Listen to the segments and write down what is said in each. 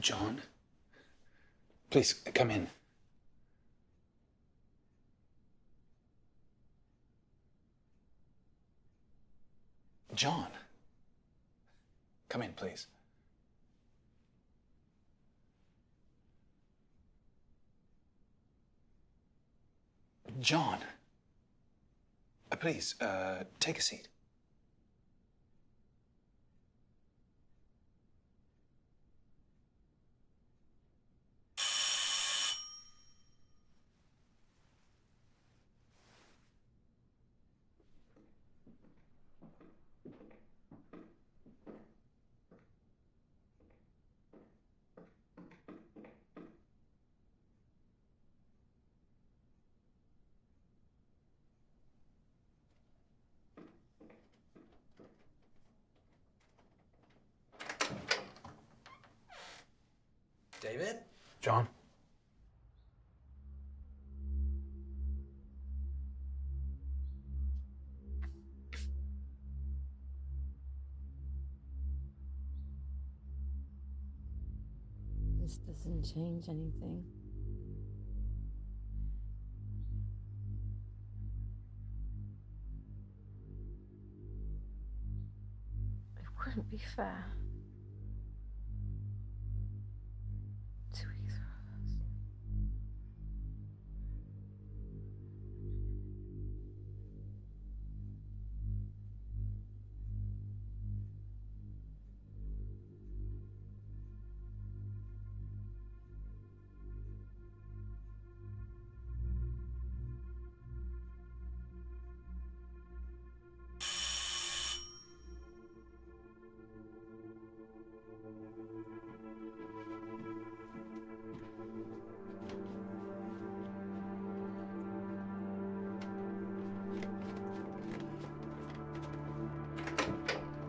John? Please, come in. John? Come in, please. John? Please, take a seat. David? John? This doesn't change anything. It wouldn't be fair to either of us.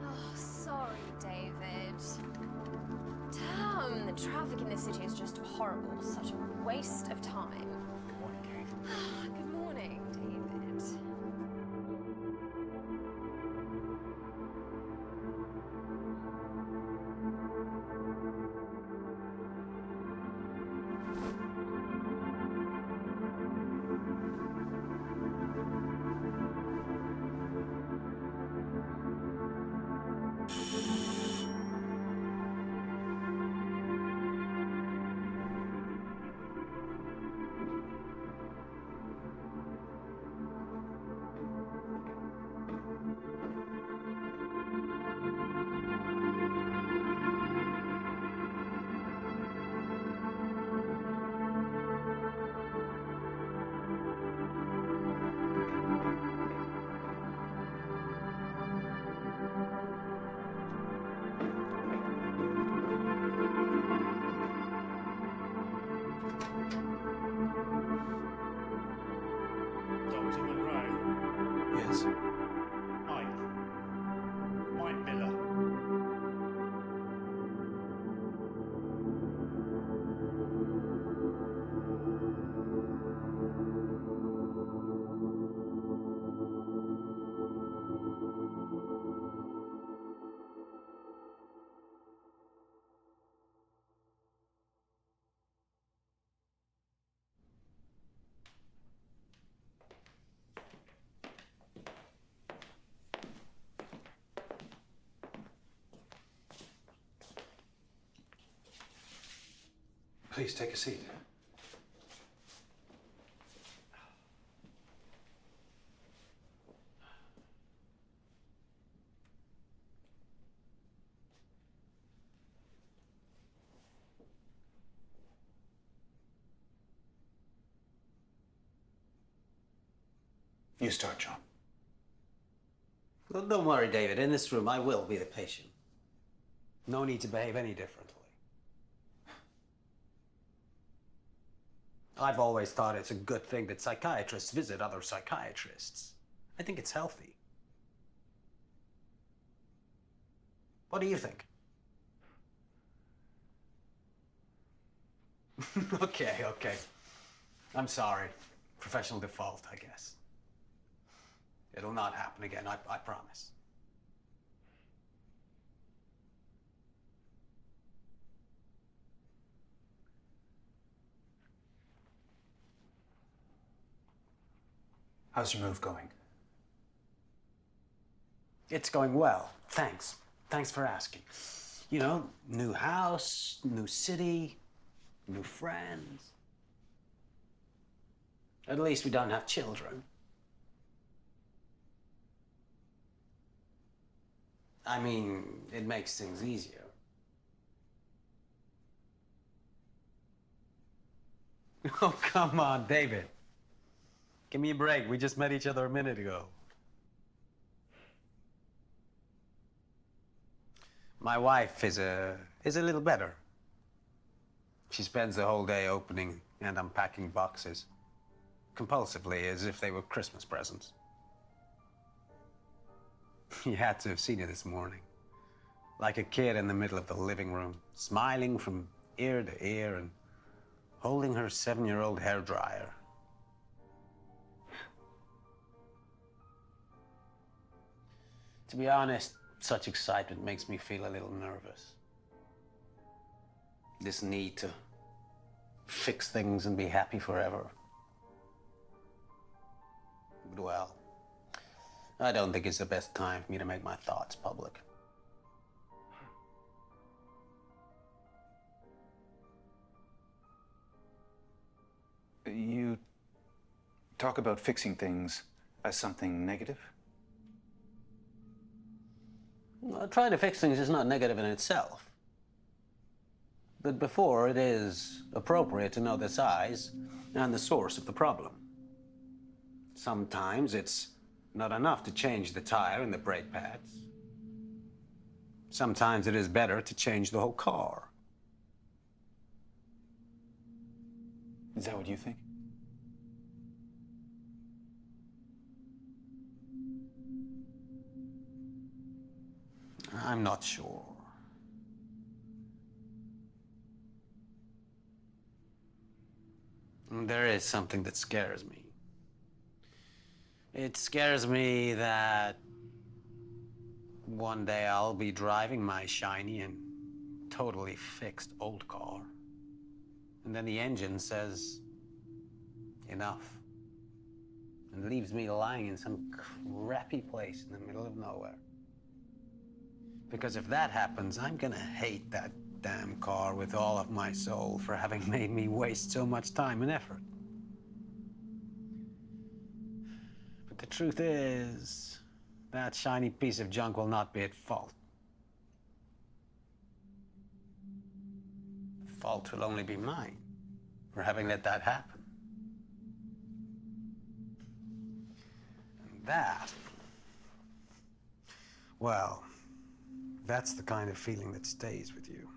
Oh, sorry, David. Damn, the traffic in this city is just horrible. Such a waste of time. Good morning, Kate. Good morning, David. Dr. Monroe. Yes? Mike. Mike Miller. Please, take a seat. You start, John. Well, don't worry, David. In this room, I will be the patient. No need to behave any differently. I've always thought it's a good thing that psychiatrists visit other psychiatrists. I think it's healthy. What do you think? Okay. I'm sorry. Professional default, I guess. It'll not happen again, I promise. How's your move going? It's going well, thanks. Thanks for asking. You know, new house, new city, new friends. At least we don't have children. I mean, it makes things easier. Oh, come on, David. Give me a break. We just met each other a minute ago. My wife is a little better. She spends the whole day opening and unpacking boxes, compulsively, as if they were Christmas presents. You had to have seen her this morning. Like a kid in the middle of the living room, smiling from ear to ear and holding her 7-year-old hairdryer. To be honest, such excitement makes me feel a little nervous. This need to fix things and be happy forever. But well, I don't think it's the best time for me to make my thoughts public. You talk about fixing things as something negative? Well, trying to fix things is not negative in itself. But before, it is appropriate to know the size and the source of the problem. Sometimes it's not enough to change the tire and the brake pads. Sometimes it is better to change the whole car. Is that what you think? I'm not sure. There is something that scares me. It scares me that one day I'll be driving my shiny and totally fixed old car. And then the engine says, enough. And leaves me lying in some crappy place in the middle of nowhere. Because if that happens, I'm gonna hate that damn car with all of my soul for having made me waste so much time and effort. But the truth is, that shiny piece of junk will not be at fault. The fault will only be mine for having let that happen. And that, well, that's the kind of feeling that stays with you.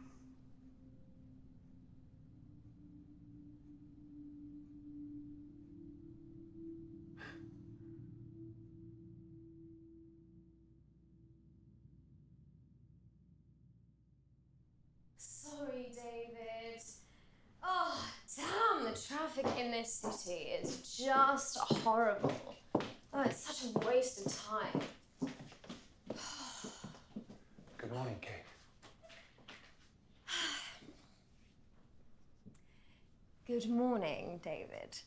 Sorry, David. Oh, damn, the traffic in this city is just horrible. Oh, it's such a waste of time. Good morning, Kate. Good morning, David.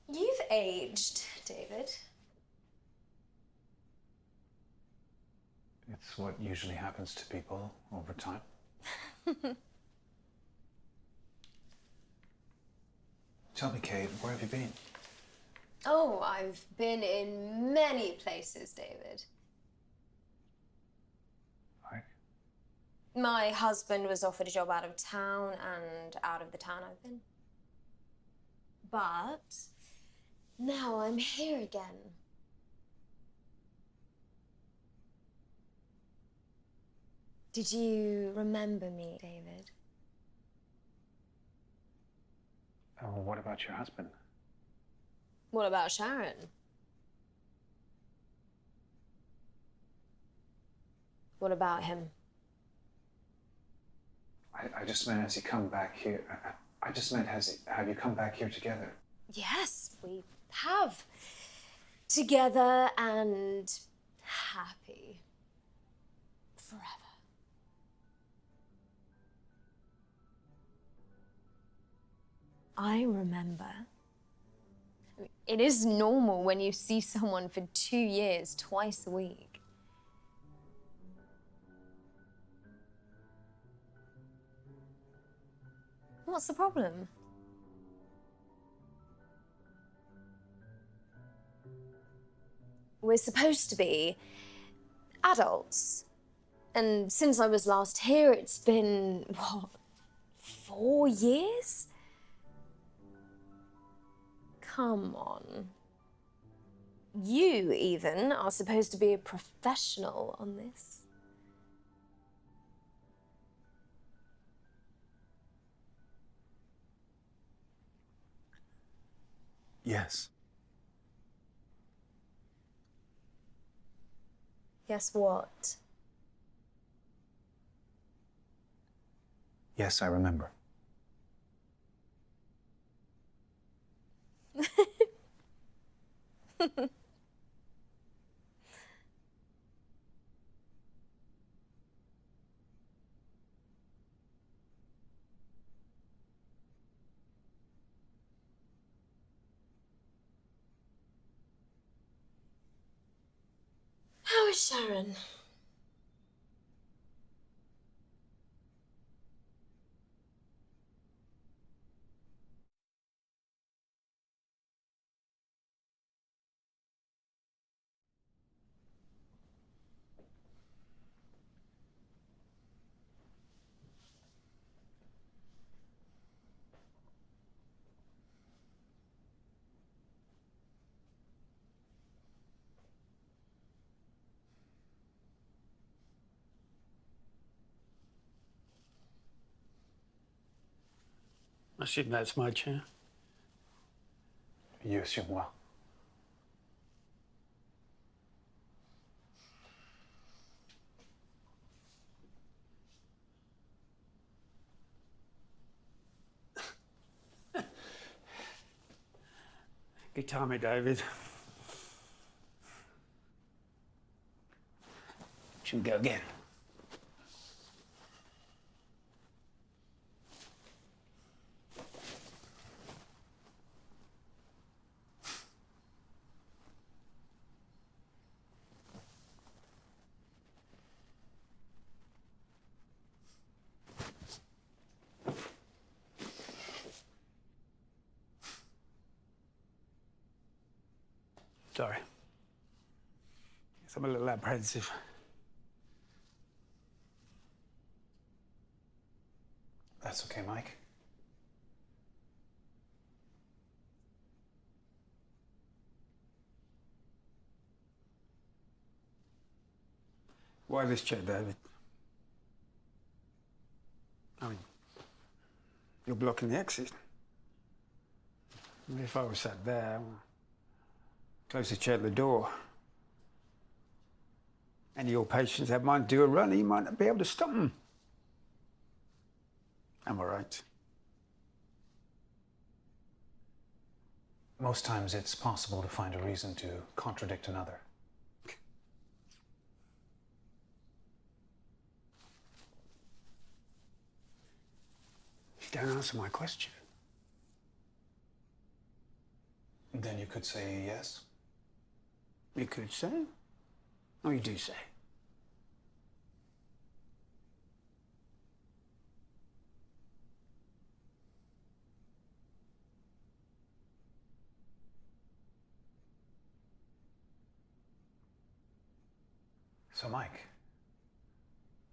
You've aged, David. It's what usually happens to people over time. Tell me, Kate, where have you been? Oh, I've been in many places, David. Like? My husband was offered a job out of town, and out of the town I've been. But now I'm here again. Did you remember me, David? Oh, what about your husband? What about Sharon? What about him? I just meant, has he come back here? I just meant, have you come back here together? Yes, we have. Together and happy. forever. I remember. It is normal when you see someone for 2 years, twice a week. What's the problem? We're supposed to be adults. And since I was last here, it's been, what, 4 years? Come on. You, even, are supposed to be a professional on this. Yes. Guess what? Yes, I remember. How is Sharon? I assume that's my chair. You assume well. Good timing, David. Should we go again? Sorry. Guess I'm a little apprehensive. That's okay, Mike. Why this chair, David? I mean, you're blocking the exit. If I was sat there, close the chair to the door. Any of your patients have mine do a run, you might not be able to stop them. Am I right? Most times it's possible to find a reason to contradict another. You don't answer my question. Then you could say yes. You could say, or you do say. So, Mike,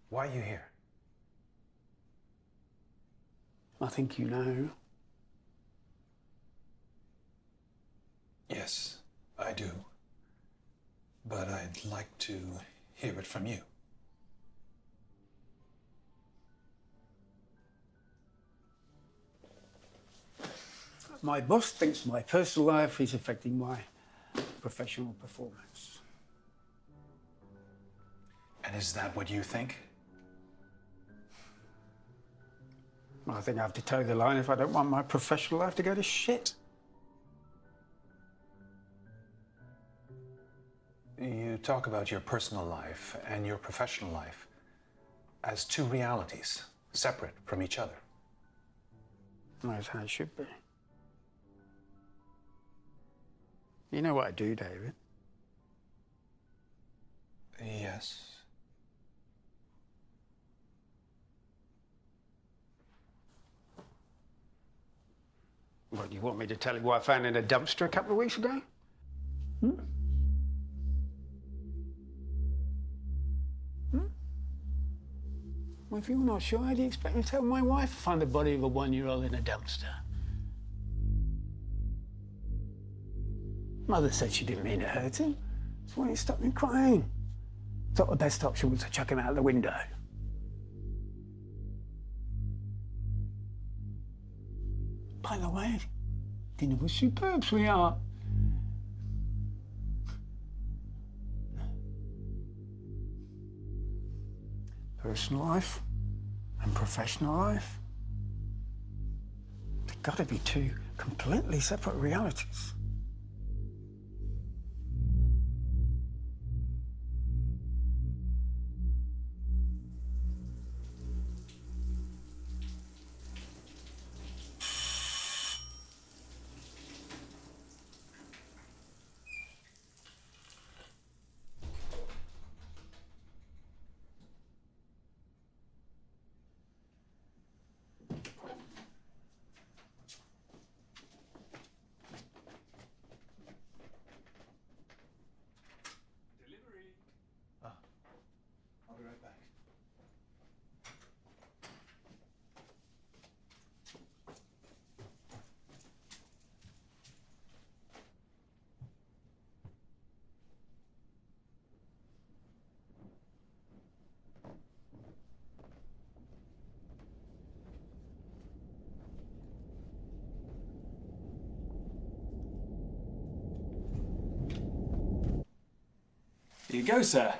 why are you here? I think you know. Yes, I do. But I'd like to hear it from you. My boss thinks my personal life is affecting my professional performance. And is that what you think? Well, I think I have to toe the line if I don't want my professional life to go to shit. You talk about your personal life and your professional life. as two realities, separate from each other. That's how it should be. You know what I do, David? Yes. What, do you want me to tell you what I found in a dumpster a couple of weeks ago? Hmm? Well, if you're not sure, how do you expect me to tell my wife I found the body of a 1-year-old in a dumpster? Mother said she didn't mean to hurt him. That's why he stopped me crying. Thought the best option was to chuck him out the window. By the way, dinner was superb, sweetheart. Personal life and professional life. They've got to be two completely separate realities. I'll be right back. Here you go, sir.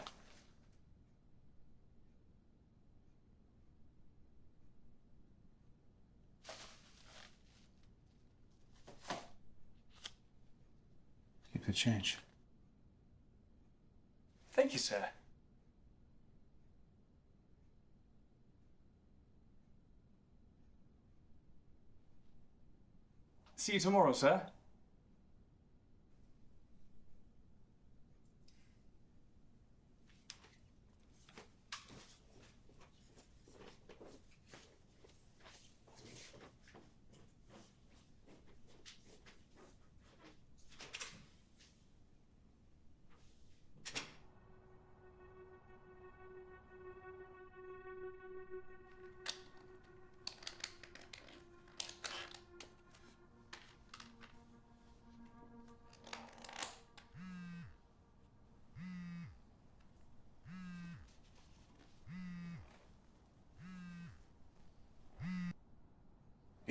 Keep the change. Thank you, sir. See you tomorrow, sir.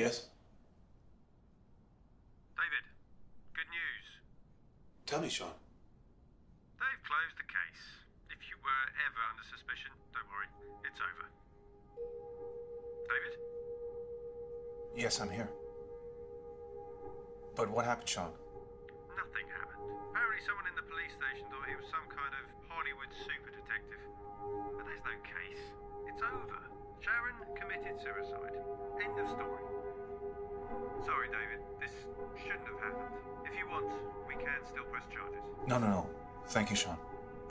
Yes? David, good news. Tell me, Sean. They've closed the case. If you were ever under suspicion, don't worry, it's over. David? Yes, I'm here. But what happened, Sean? Nothing happened. Apparently someone in the police station thought he was some kind of Hollywood super detective. But there's no case. It's over. Sharon committed suicide. End of story. Sorry, David. This shouldn't have happened. If you want, we can still press charges. No. Thank you, Sean.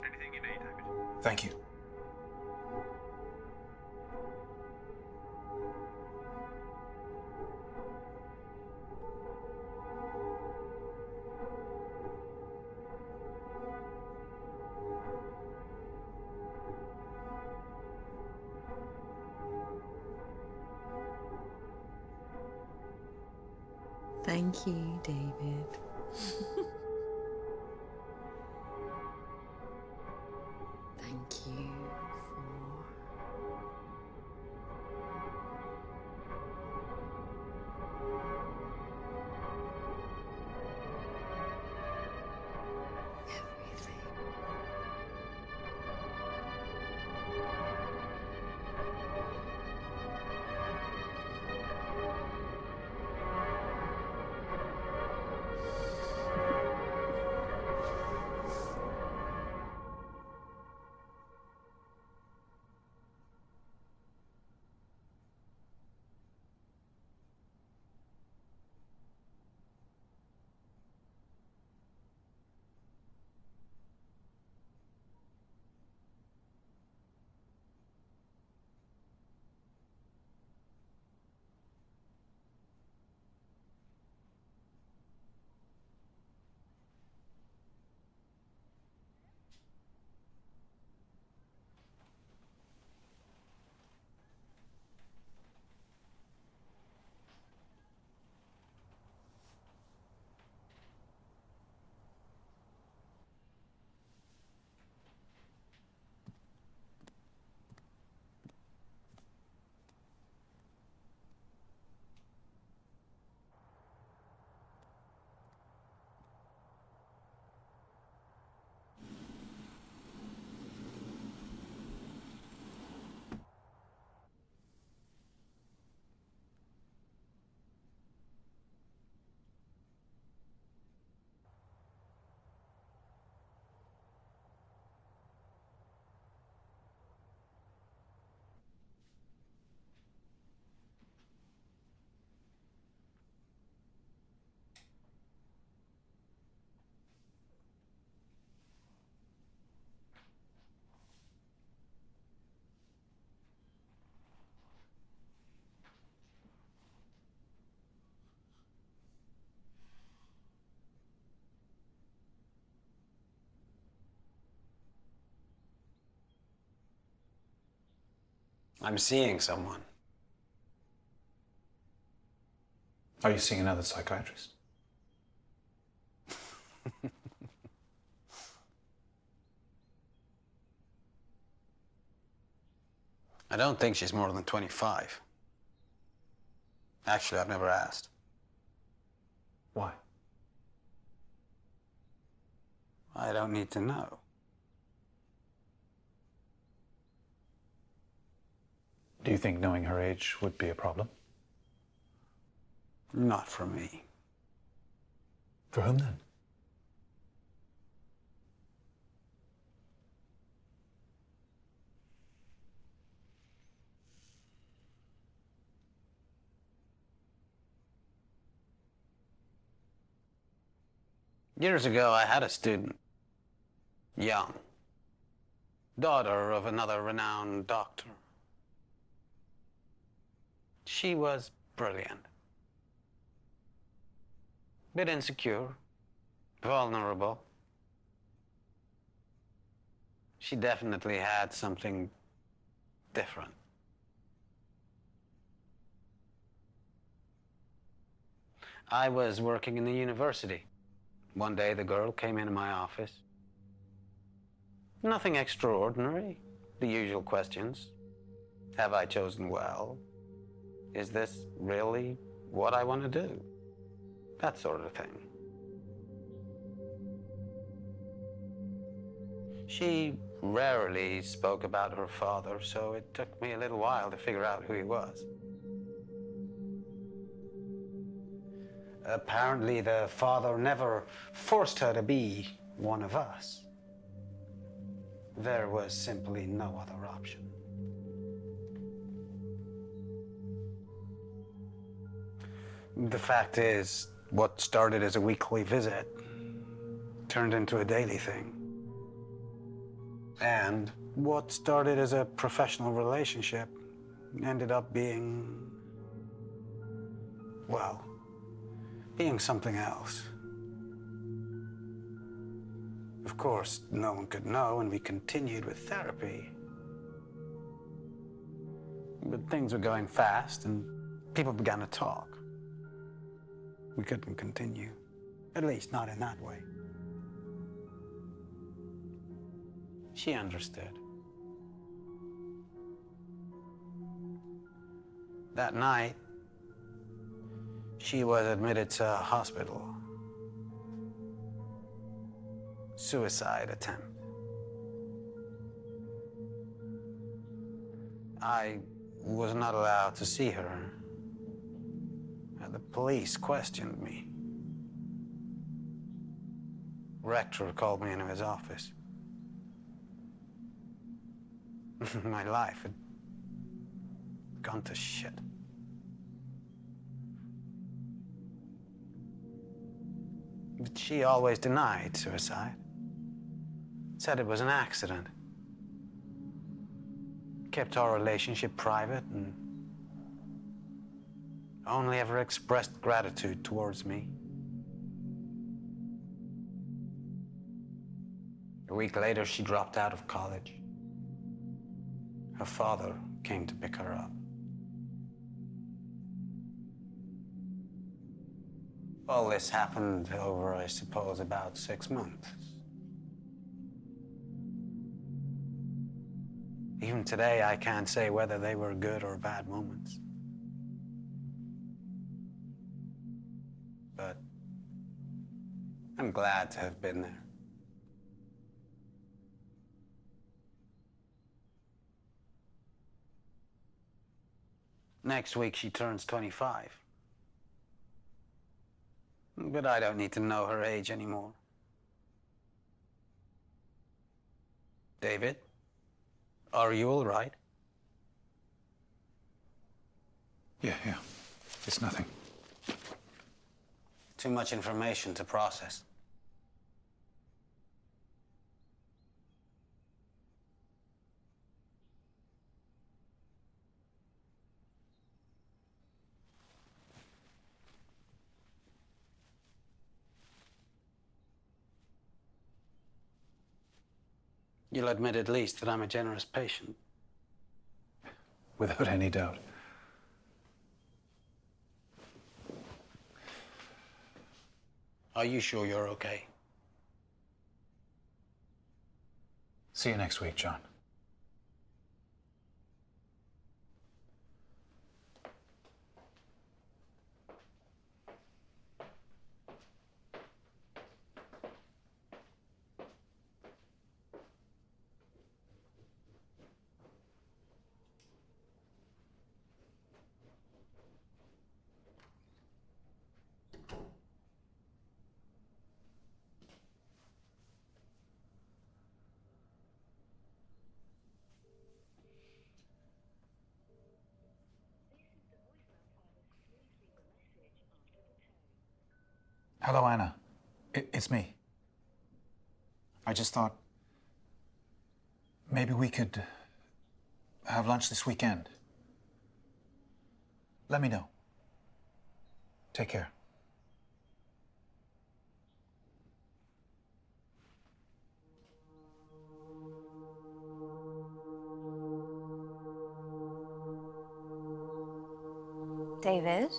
Anything you need, David. Thank you. Thank you, David. Thank you for... everything. I'm seeing someone. Are you seeing another psychiatrist? I don't think she's more than 25. Actually, I've never asked. Why? I don't need to know. Do you think knowing her age would be a problem? Not for me. For whom then? Years ago, I had a student. Young. Daughter of another renowned doctor. She was brilliant. Bit insecure. Vulnerable. She definitely had something different. I was working in the university. One day, the girl came into my office. Nothing extraordinary. The usual questions. Have I chosen well? Is this really what I want to do? That sort of thing. She rarely spoke about her father, so it took me a little while to figure out who he was. Apparently, the father never forced her to be one of us. There was simply no other option. The fact is, what started as a weekly visit turned into a daily thing. And what started as a professional relationship ended up being, well, being something else. Of course, no one could know, and we continued with therapy. But things were going fast, and people began to talk. We couldn't continue, at least not in that way. She understood. That night, she was admitted to a hospital. Suicide attempt. I was not allowed to see her. The police questioned me. Rector called me into his office. My life had gone to shit. But she always denied suicide. Said it was an accident. Kept our relationship private and only ever expressed gratitude towards me. A week later, she dropped out of college. Her father came to pick her up. All this happened over, I suppose, about 6 months. Even today, I can't say whether they were good or bad moments. But I'm glad to have been there. Next week, she turns 25. But I don't need to know her age anymore. David, are you all right? Yeah. It's nothing. Too much information to process. You'll admit at least that I'm a generous patient. without any doubt. Are you sure you're okay? See you next week, John. Hello, Anna. It's me. I just thought maybe we could have lunch this weekend. Let me know. Take care. David?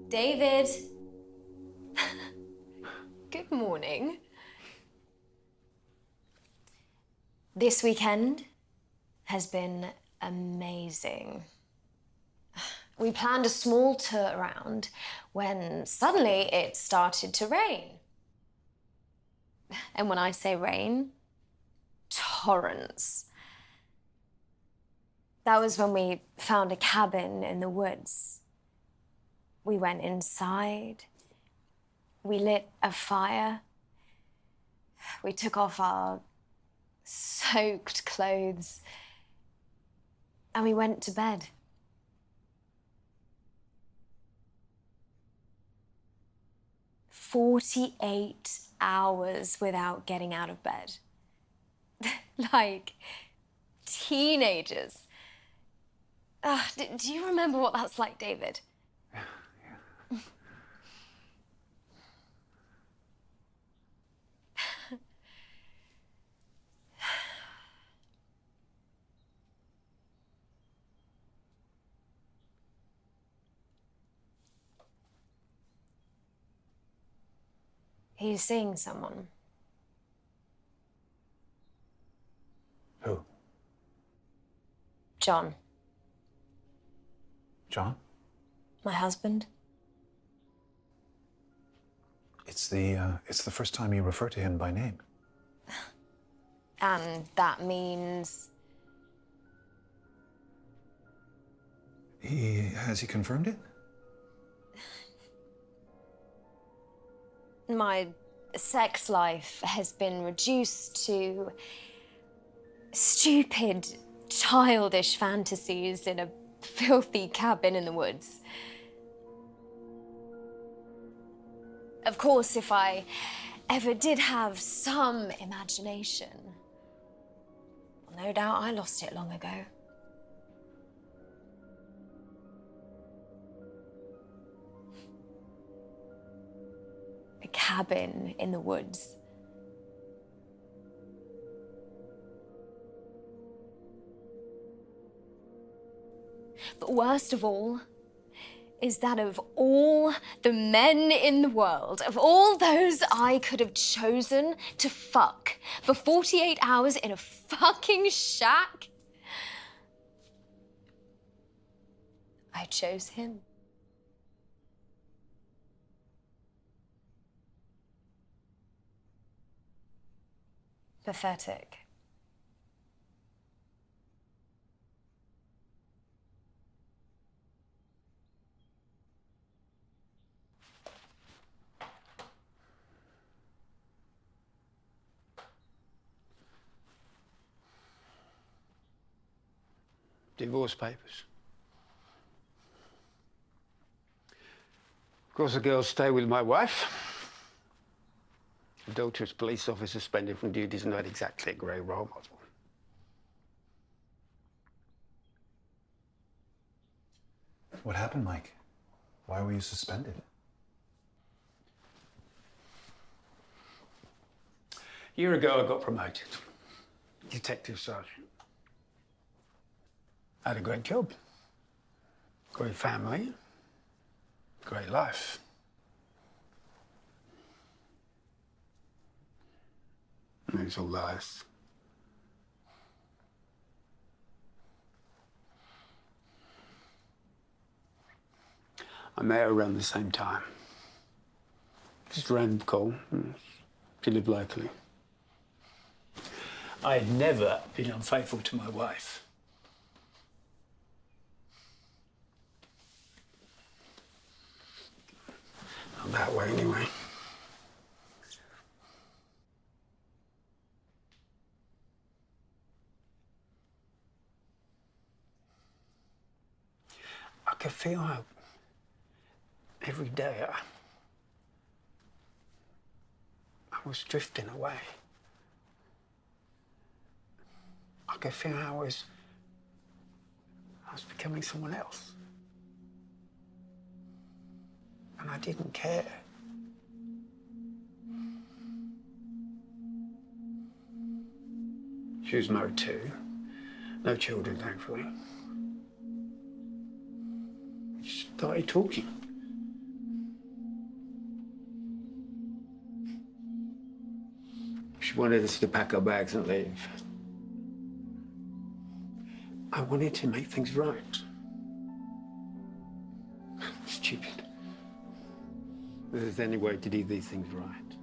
David! Good morning. This weekend has been amazing. We planned a small tour around when suddenly it started to rain. And when I say rain, torrents. That was when we found a cabin in the woods. We went inside. We lit a fire. We took off our soaked clothes. And we went to bed. "48 hours without getting out of bed." Like teenagers. Do you remember what that's like, David? He's seeing someone. Who? John, John? my husband. It's the first time you refer to him by name. And that means Has he confirmed it? my sex life has been reduced to stupid, childish fantasies in a filthy cabin in the woods. Of course, if I ever did have some imagination, well, no doubt I lost it long ago. A cabin in the woods. But worst of all is that of all the men in the world, of all those I could have chosen to fuck for 48 hours in a fucking shack, I chose him. Pathetic. Divorce papers. Of course, the girls stay with my wife. The daughter is police officer suspended from duty is not exactly a great role model. What happened, Mike? Why were you suspended? A year ago, I got promoted. Detective sergeant. I had a great job. Great family. Great life. And it's all lies. I met her around the same time. Just a random call. She lived locally. I had never been unfaithful to my wife. Not that way, anyway. I could feel how every day I was drifting away. I could feel how I was becoming someone else. And I didn't care. She was married too. No children, thankfully. We started talking. She wanted us to pack our bags and leave. I wanted to make things right. Stupid. If there's any way to do these things right.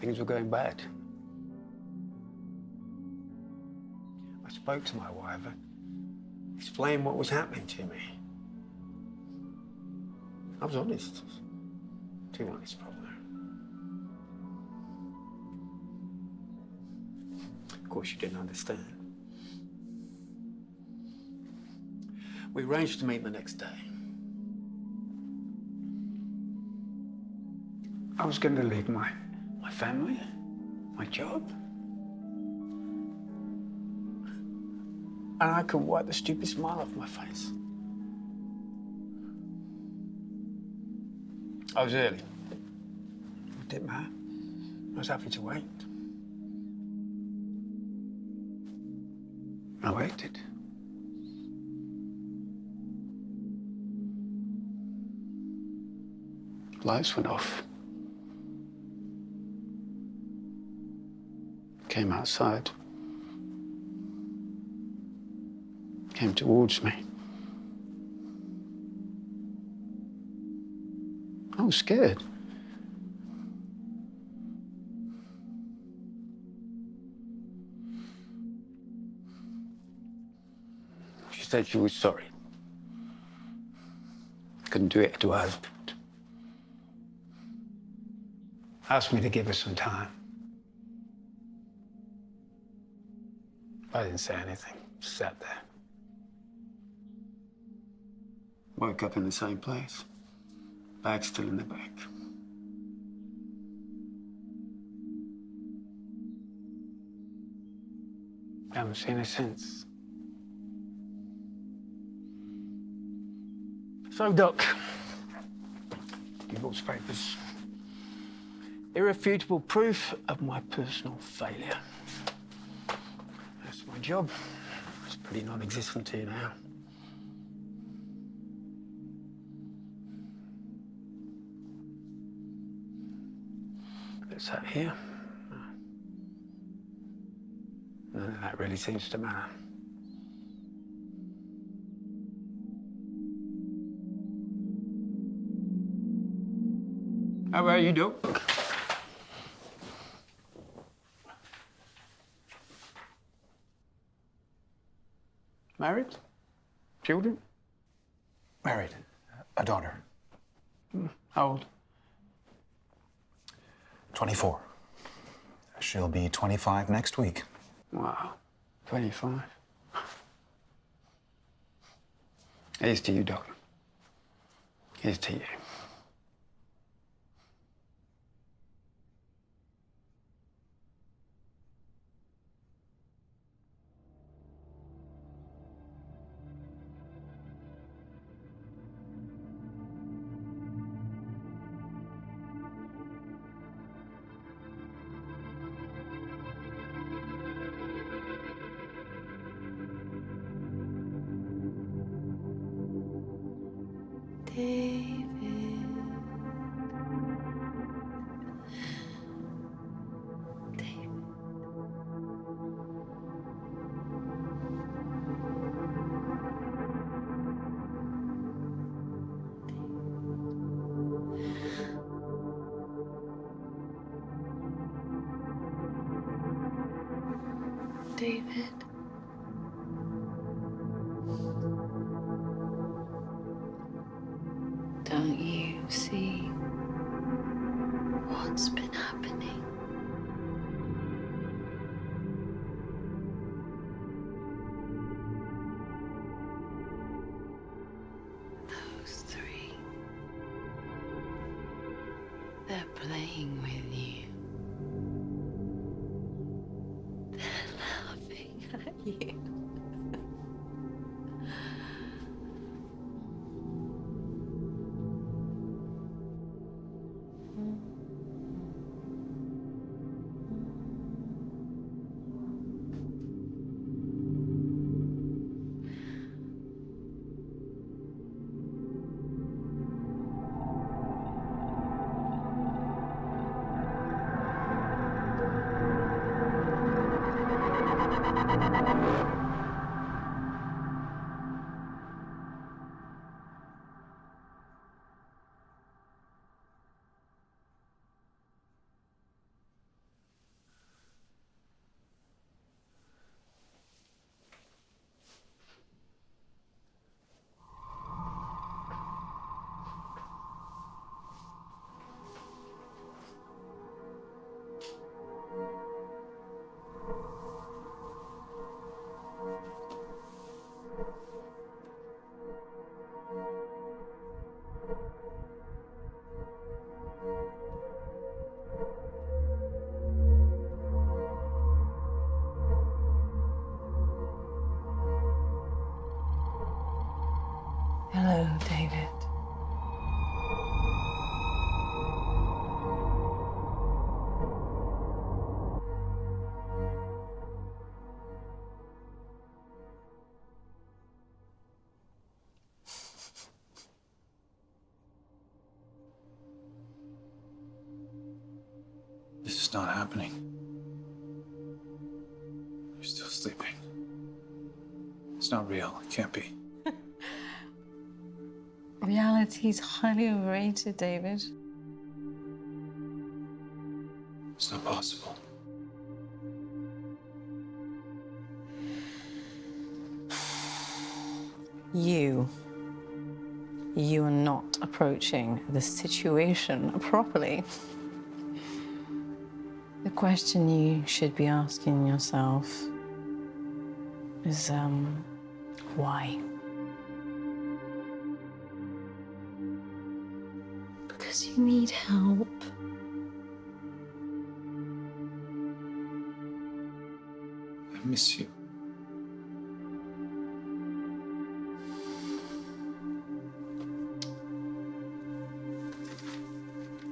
Things were going bad. I spoke to my wife and explained what was happening to me. I was honest. Too honest, probably. Of course, she didn't understand. We arranged to meet the next day. I was going to leave my family, my job. And I couldn't wipe the stupid smile off my face. I was early. It didn't matter. I was happy to wait. I waited. Lights went off. Came outside. Came towards me. I was scared. She said she was sorry. Couldn't do it to her husband. Asked me to give her some time. I didn't say anything, just sat there. Woke up in the same place. Bag still in the back. Haven't seen her since. So, Doc, divorce papers. Irrefutable proof of my personal failure. That's my job. It's pretty non-existent to you now. That's that here. None of that really seems to matter. How about you, Doc? Married? Children? Married. A daughter. How old? 24. She'll be 25 next week. Wow. 25. Here's to you, Doc. Here's to you. David. Don't you see what's been happening? Those three, they're playing with you. They're laughing at you. Hello, David. This is not happening. You're still sleeping. It's not real. It can't be. Reality is highly overrated, David. It's not possible. You are not approaching the situation properly. The question you should be asking yourself is, why? Because you need help. I miss you.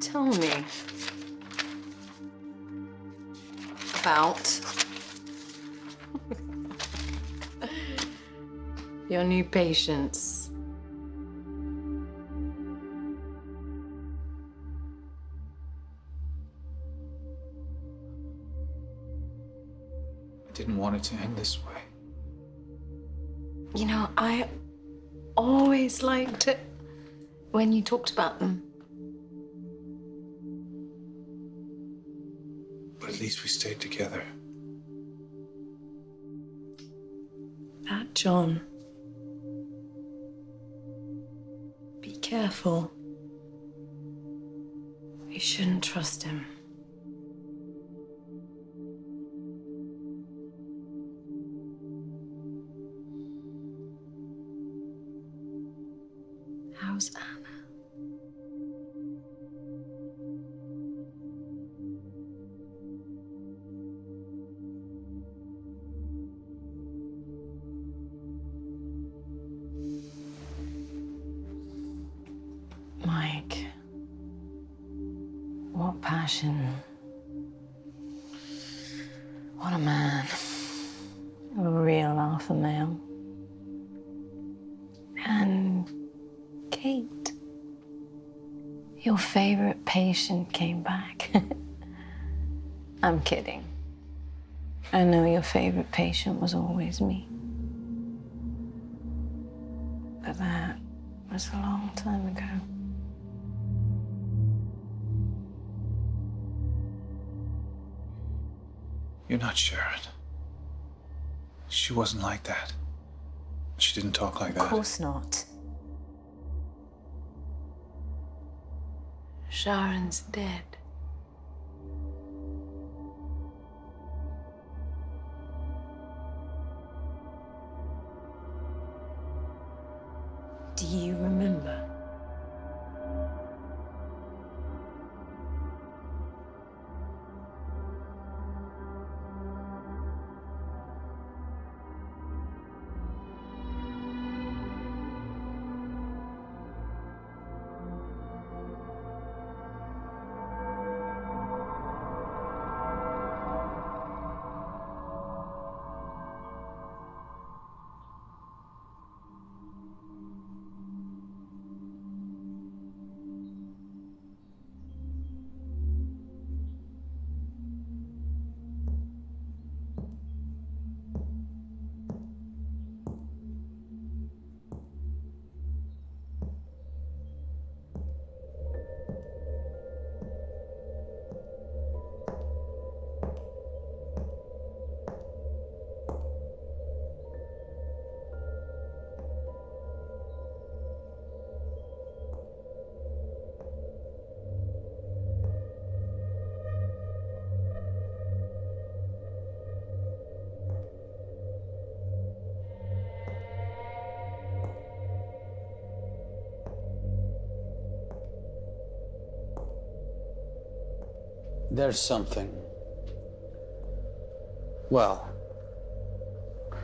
Tell me about your new patients. I didn't want it to end this way. You know, I always liked it when you talked about them. But at least we stayed together. That John. Be careful. You shouldn't trust him. How's Anna? Mike, what passion. What a man. A real alpha male. And Kate, your favorite patient came back. I'm kidding. I know your favorite patient was always me. But that was a long time ago. You're not Sharon. She wasn't like that. She didn't talk like that. Of course not. Sharon's dead. Do you remember? There's something. Well,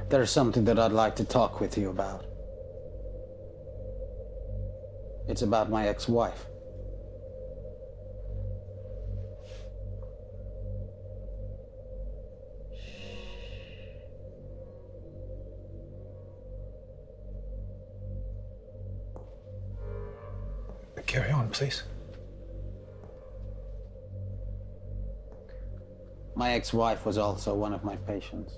there's something that I'd like to talk with you about. It's about my ex-wife. Carry on, please. My ex-wife was also one of my patients.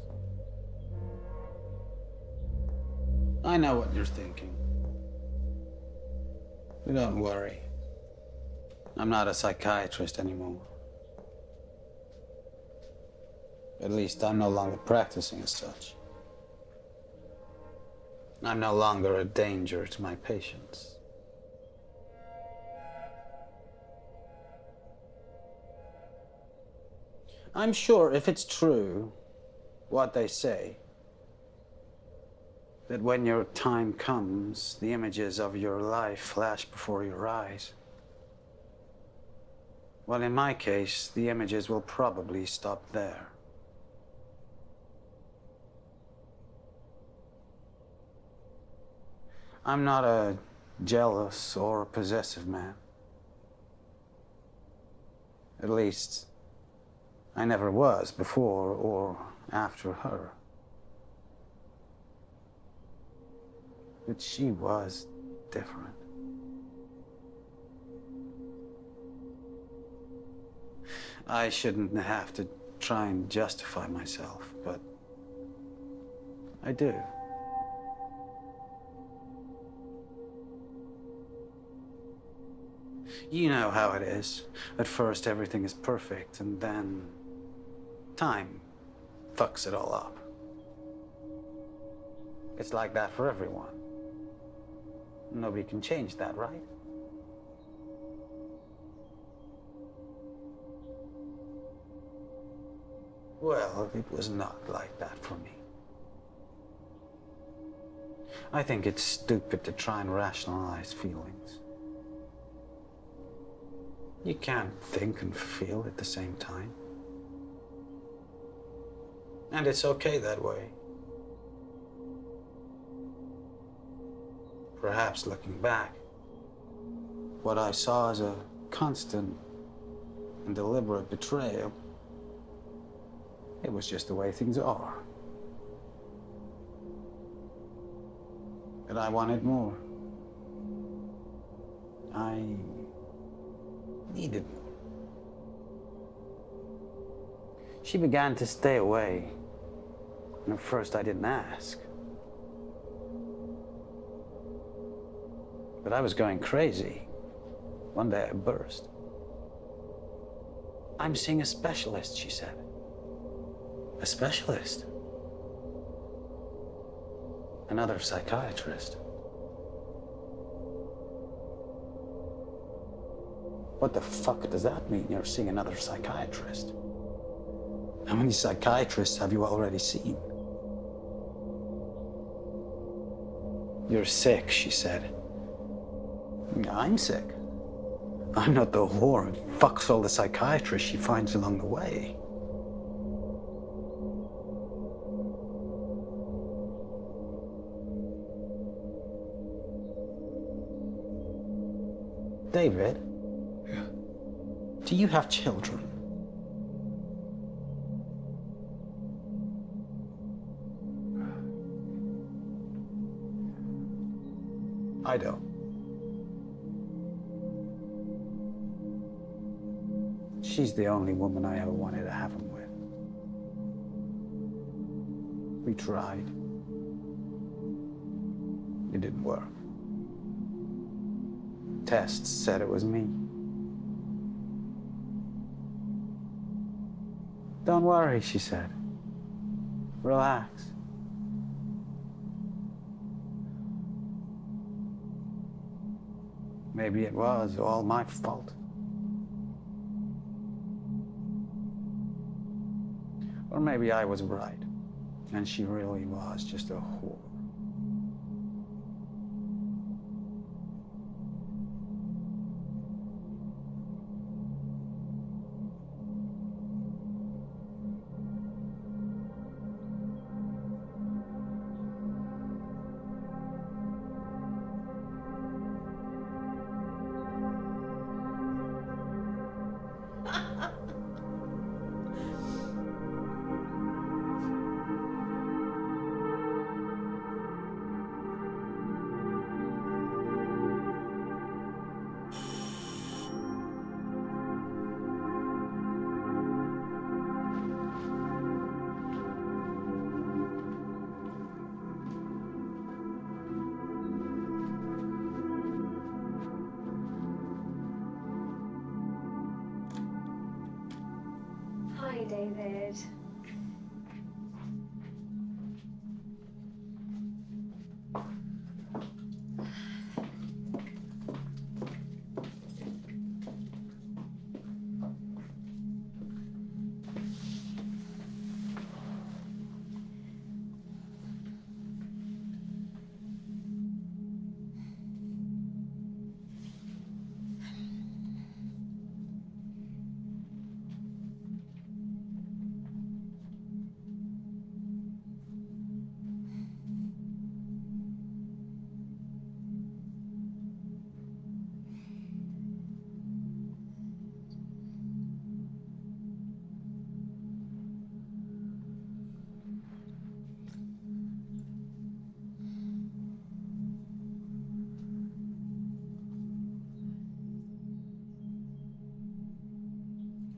I know what you're thinking. Don't worry. I'm not a psychiatrist anymore. At least I'm no longer practicing as such. I'm no longer a danger to my patients. I'm sure if it's true, what they say, that when your time comes, the images of your life flash before your eyes. Well, in my case, the images will probably stop there. I'm not a jealous or a possessive man. At least, I never was before or after her. But she was different. I shouldn't have to try and justify myself, but I do. You know how it is. At first, everything is perfect, and then time fucks it all up. It's like that for everyone. Nobody can change that, right? Well, it was not like that for me. I think it's stupid to try and rationalize feelings. You can't think and feel at the same time. And it's okay that way. Perhaps looking back, what I saw as a constant and deliberate betrayal, it was just the way things are. But I wanted more. I needed more. She began to stay away, and at first I didn't ask. But I was going crazy. One day I burst. "I'm seeing a specialist," she said. "A specialist?" Another psychiatrist. What the fuck does that mean, you're seeing another psychiatrist? How many psychiatrists have you already seen? You're sick, she said. I'm sick. I'm not the whore who fucks all the psychiatrists she finds along the way. David? Yeah. Do you have children? I don't. She's the only woman I ever wanted to have them with. We tried. It didn't work. Tests said it was me. Don't worry, she said. Relax. Maybe it was all my fault. Or maybe I was right, and she really was just a whore. Hi, David.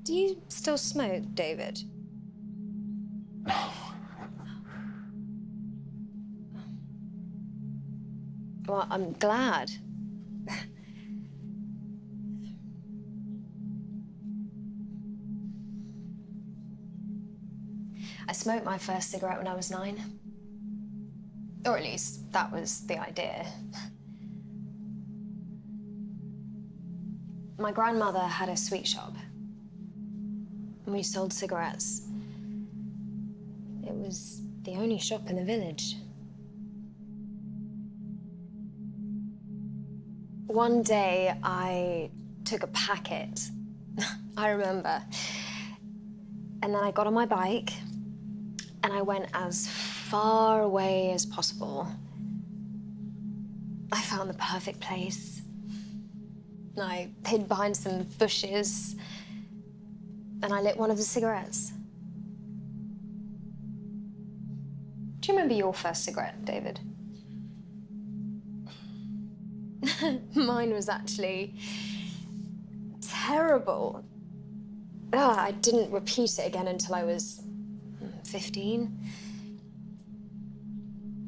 Do you still smoke, David? Well, I'm glad. I smoked my first cigarette when I was 9. Or at least that was the idea. My grandmother had a sweet shop. And we sold cigarettes. It was the only shop in the village. One day, I took a packet. I remember. And then I got on my bike, and I went as far away as possible. I found the perfect place. I hid behind some bushes, and I lit one of the cigarettes. Do you remember your first cigarette, David? Mine was actually terrible. I didn't repeat it again until I was 15.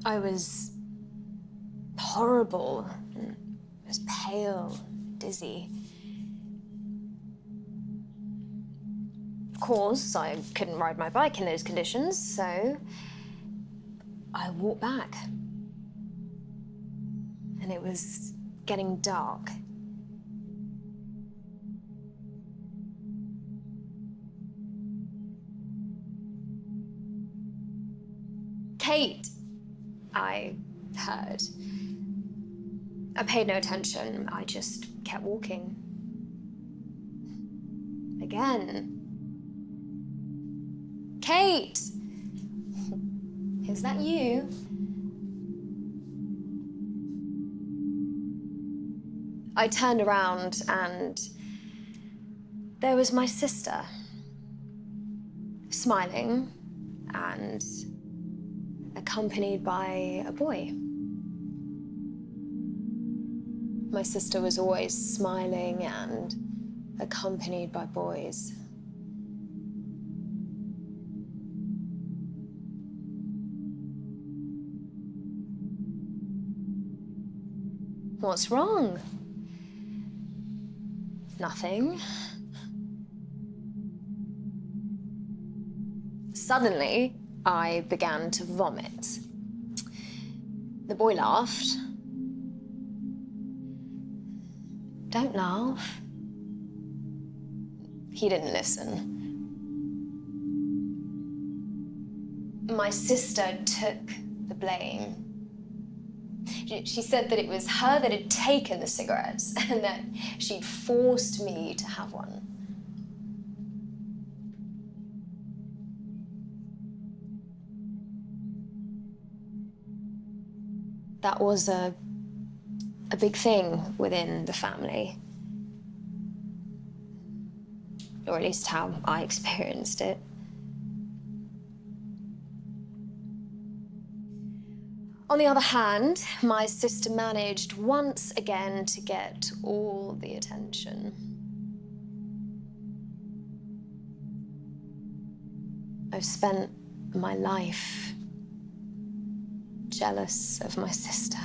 I was horrible. I was pale, dizzy. Of course, I couldn't ride my bike in those conditions, so I walked back. and it was getting dark. Kate, I heard. I paid no attention. I just kept walking. Again. Kate! Is that you? I turned around and there was my sister, smiling and accompanied by a boy. My sister was always smiling and accompanied by boys. What's wrong? Nothing. Suddenly, I began to vomit. The boy laughed. Don't laugh. He didn't listen. My sister took the blame. She said that it was her that had taken the cigarettes and that she'd forced me to have one. That was a big thing within the family. Or at least how I experienced it. On the other hand, my sister managed once again to get all the attention. I've spent my life jealous of my sister.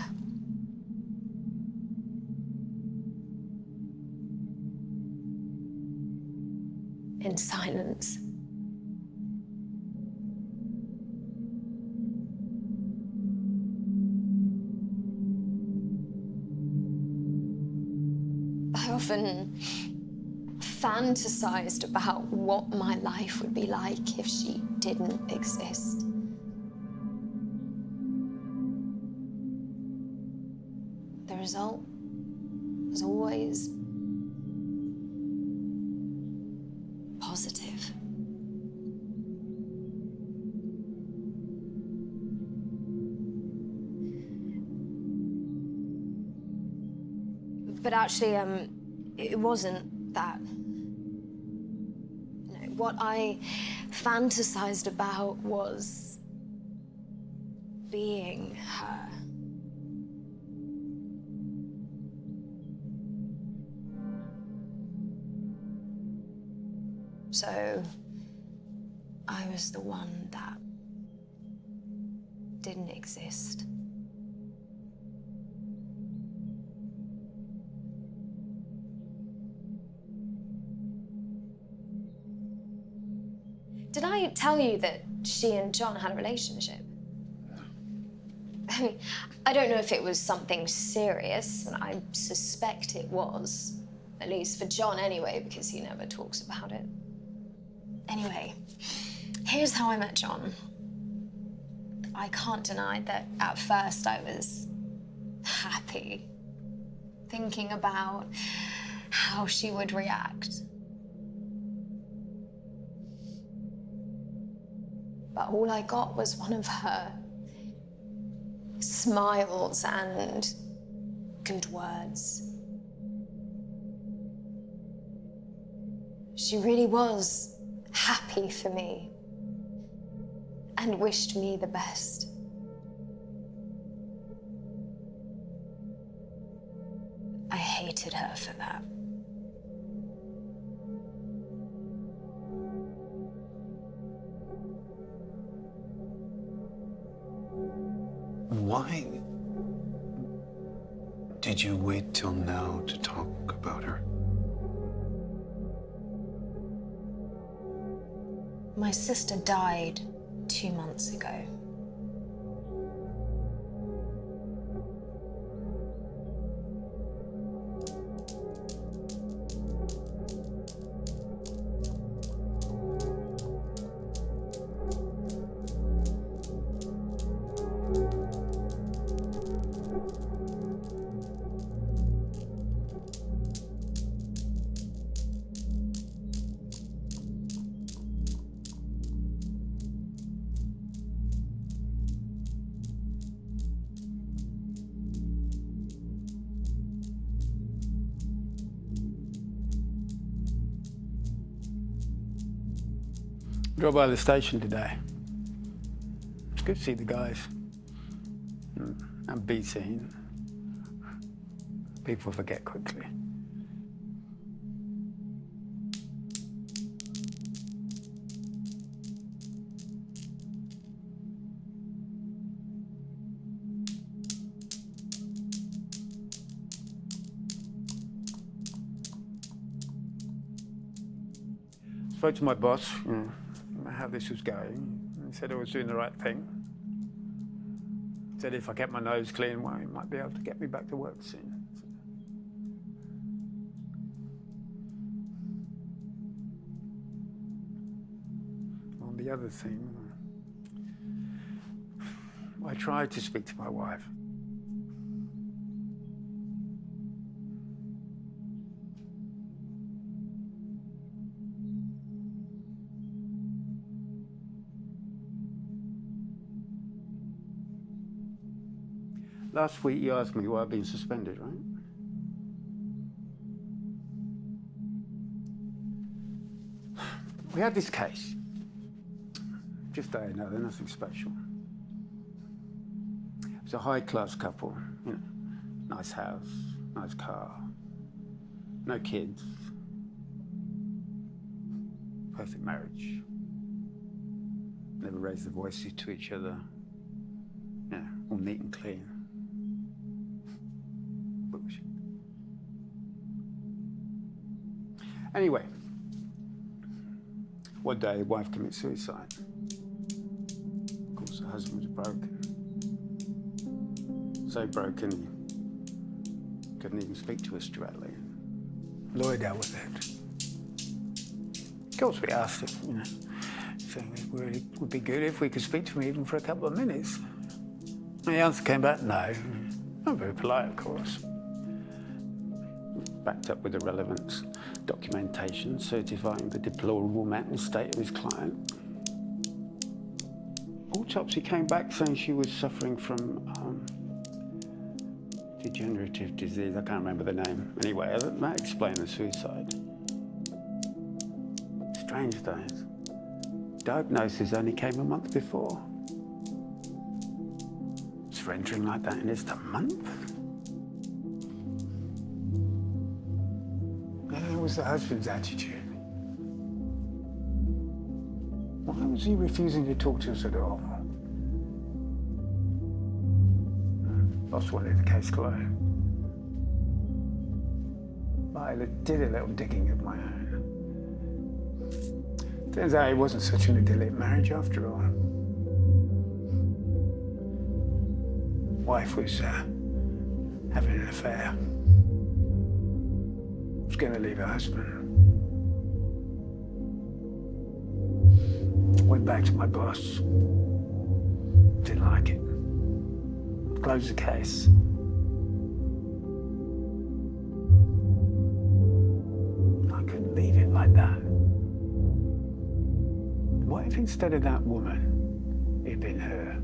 In silence. I often fantasized about what my life would be like if she didn't exist. The result was always positive. But actually, it wasn't that. No, what I fantasized about was being her. So, I was the one that didn't exist. Did I tell you that she and John had a relationship? I mean, I don't know if it was something serious, and I suspect it was. At least for John anyway, because he never talks about it. Anyway, here's how I met John. I can't deny that at first I was happy, thinking about how she would react. But all I got was one of her smiles and good words. She really was happy for me and wished me the best. I hated her for that. Why did you wait till now to talk about her? My sister died 2 months ago. Drove by the station today. It's good to see the guys. And be seen. People forget quickly. Spoke to my boss, how this was going. He said I was doing the right thing. Said if I kept my nose clean, well, he might be able to get me back to work soon. On the other thing, I tried to speak to my wife. Last week you asked me why I've been suspended, right? We had this case. Just day and another, nothing special. It was a high-class couple, nice house, nice car, no kids, perfect marriage. Never raised their voices to each other. All neat and clean. Bullshit. Anyway, one day, the wife commits suicide. Of course, the husband was broken. So broken, he couldn't even speak to us directly. Lawyer dealt with it. Of course, we asked him, saying it really would be good if we could speak to him even for a couple of minutes. And the answer came back, no. Not very polite, of course. Backed up with the relevant documentation certifying the deplorable mental state of his client. Autopsy came back saying she was suffering from degenerative disease. I can't remember the name. Anyway, that might explain the suicide. Strange days. Diagnosis only came a month before. Surrendering like that in just a month? That was the husband's attitude. Why was he refusing to talk to us at all? Boss wanted the case closed. I did a little digging of my own. Turns out it wasn't such an idyllic marriage after all. Wife was having an affair. Was going to leave her husband. Went back to my boss. Didn't like it. Closed the case. I couldn't leave it like that. What if instead of that woman, it'd been her?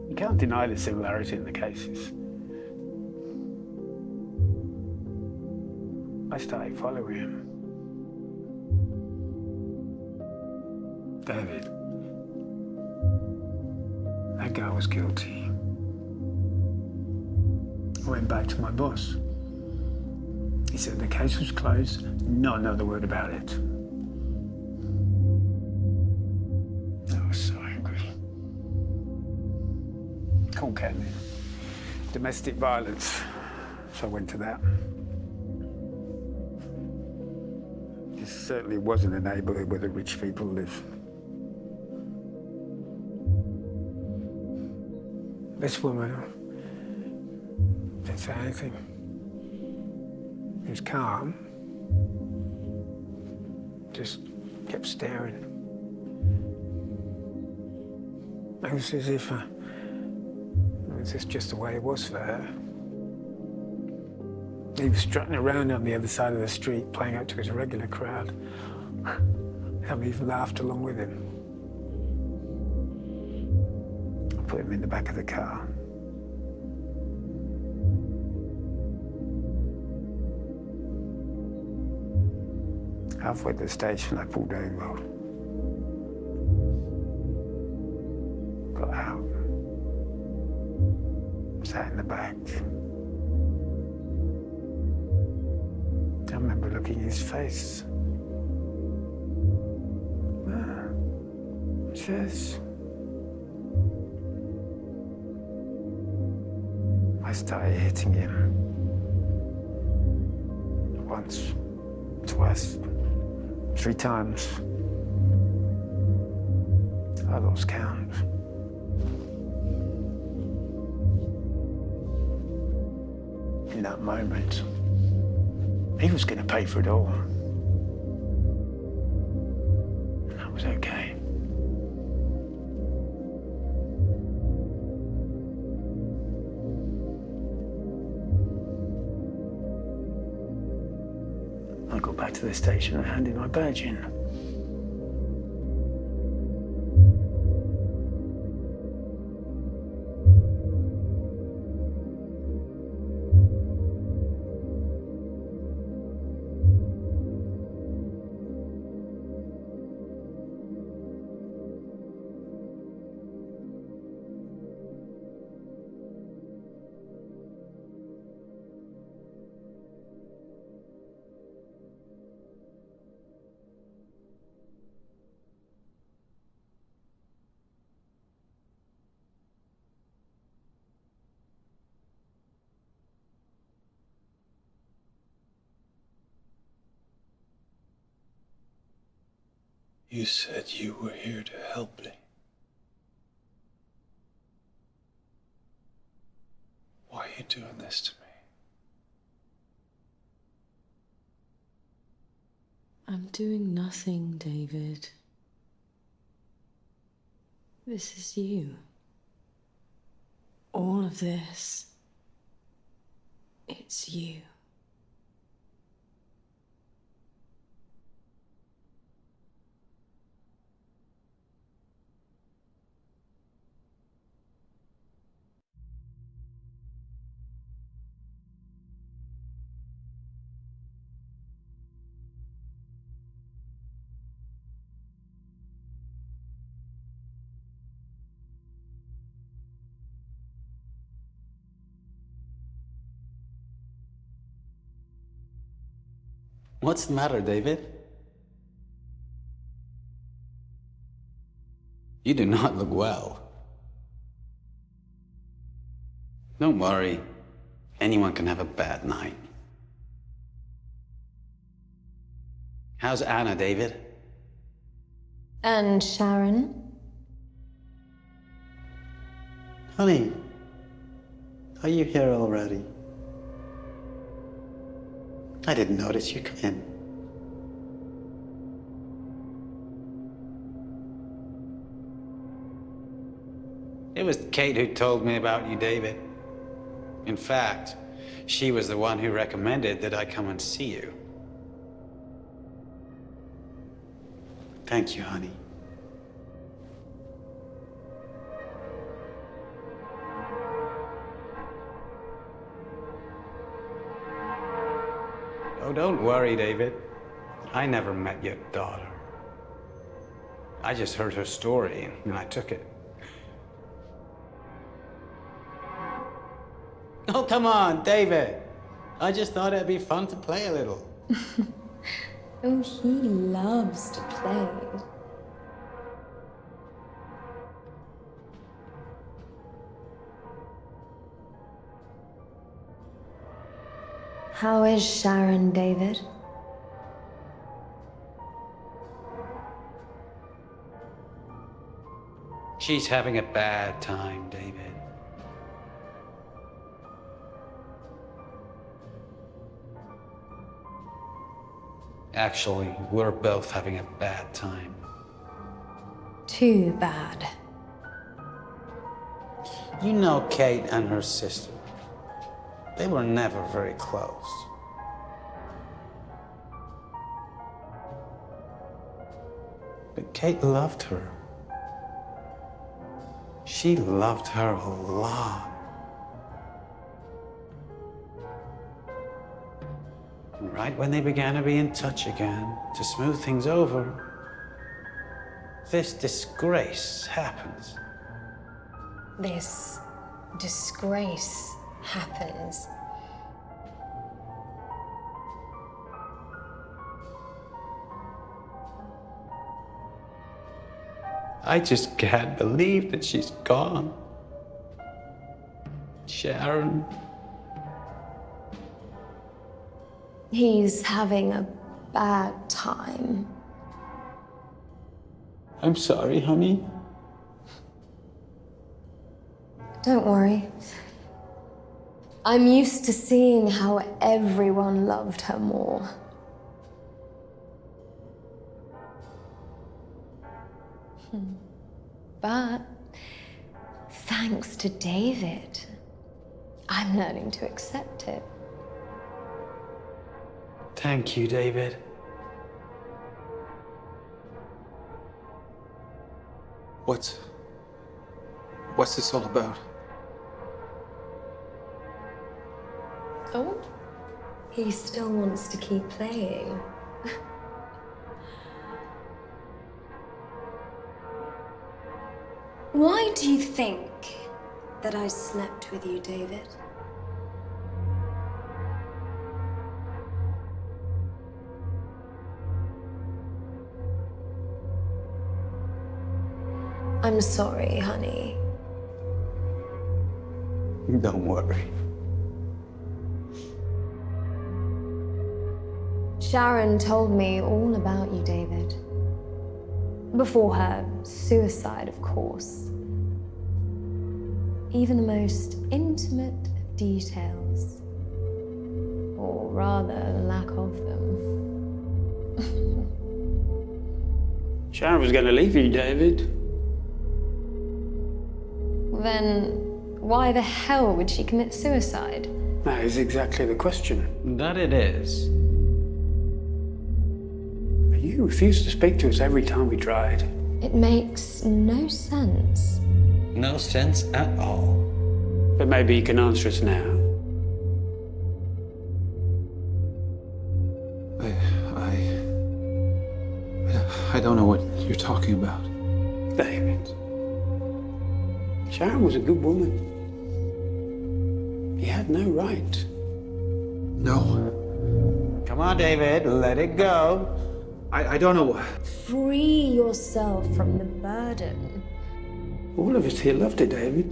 You can't deny the similarity in the cases. I started following him. David. That guy was guilty. I went back to my boss. He said the case was closed, not another word about it. I was so angry. Cool, Ken. Domestic violence. So I went to that. This certainly wasn't a neighborhood where the rich people live. This woman didn't say anything. He was calm. Just kept staring. It was as if it was just the way it was for her. He was strutting around on the other side of the street, playing up to his regular crowd. Some even laughed along with him. I put him in the back of the car. Halfway to the station, I pulled over. Got out. Sat in the back. I remember looking at his face. Cheers. I started hitting him. Once, twice, 3 times. I lost count. In that moment, he was going to pay for it all. And that was okay. I got back to the station and handed my badge in. You said you were here to help me. Why are you doing this to me? I'm doing nothing, David. This is you. All of this. It's you. What's the matter, David? You do not look well. Don't worry. Anyone can have a bad night. How's Anna, David? And Sharon? Honey, are you here already? I didn't notice you come in. It was Kate who told me about you, David. In fact, she was the one who recommended that I come and see you. Thank you, honey. Oh, don't worry, David. I never met your daughter. I just heard her story and I took it. Oh, come on, David. I just thought it'd be fun to play a little. Oh, he loves to play. How is Sharon, David? She's having a bad time, David. Actually, we're both having a bad time. Too bad. You know Kate and her sister. They were never very close. But Kate loved her. She loved her a lot. Right when they began to be in touch again, to smooth things over, this disgrace happens. This disgrace happens. I just can't believe that she's gone. Sharon. He's having a bad time. I'm sorry, honey. Don't worry. I'm used to seeing how everyone loved her more. But thanks to David, I'm learning to accept it. Thank you, David. What's this all about? Oh? He still wants to keep playing. Why do you think that I slept with you, David? I'm sorry, honey. Don't worry. Sharon told me all about you, David. Before her suicide, of course. Even the most intimate of details. Or rather, lack of them. Sharon was going to leave you, David. Then why the hell would she commit suicide? That is exactly the question. That it is. You refused to speak to us every time we tried. It makes no sense. No sense at all. But maybe you can answer us now. I don't know what you're talking about. David. Sharon was a good woman. You had no right. No. Come on, David, let it go. I don't know. Free yourself from the burden. All of us here loved her, David.